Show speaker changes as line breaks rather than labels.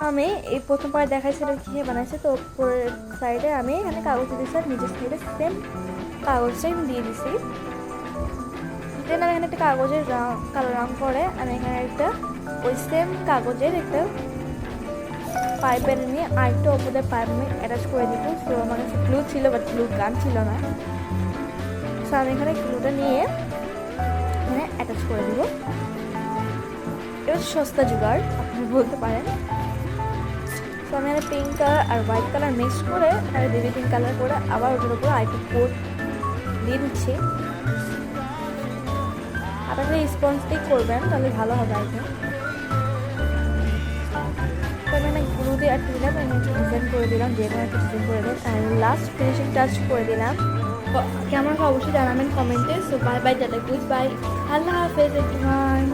আমি এই প্রথমবার দেখাইছিল কীভাবে বানাইছে, তো উপরের সাইডে আমি এখানে কাগজ দিয়েছি আর নিচের সাইডে সেম কাগজটাই দিয়ে দিছি। দেন আমি এখানে একটা কাগজের কালো রং করে আমি এখানে একটা ওই সেম কাগজের একটা পাইপের নিয়ে আরেকটা ওপরে পাইপ আমি অ্যাটাচ করে দিব। সো আমার কাছে গ্লু ছিল বাট গ্লু গান ছিল না, সো আমি এখানে গ্লুটা নিয়ে এখানে অ্যাটাচ করে দিব। এটা সস্তা জোগাড় আপনি বলতে পারেন। তো আমি এখানে পিঙ্ক কালার আর হোয়াইট কালার মিক্স করে আর বেবি পিঙ্ক কালার করে আবার ওটার উপরে আরেকটু কোট দিয়ে দিচ্ছি। আপনারা স্পঞ্জ দিয়ে করবেন তাহলে ভালো হবে আর কি। তো আমি এখানে গ্লু দিয়ে আটকে দিলাম, আমি একটু ডিজাইন করে দিলাম, যে কোনো একটা ডিজাইন করে দিন আর লাস্ট ফিনিশিং টাচ করে দিলাম। কেমন অবশ্যই জানাবেন কমেন্টে। So bye bye, tata, good bye, আল্লাহ হাফেজ এভরিওয়ান।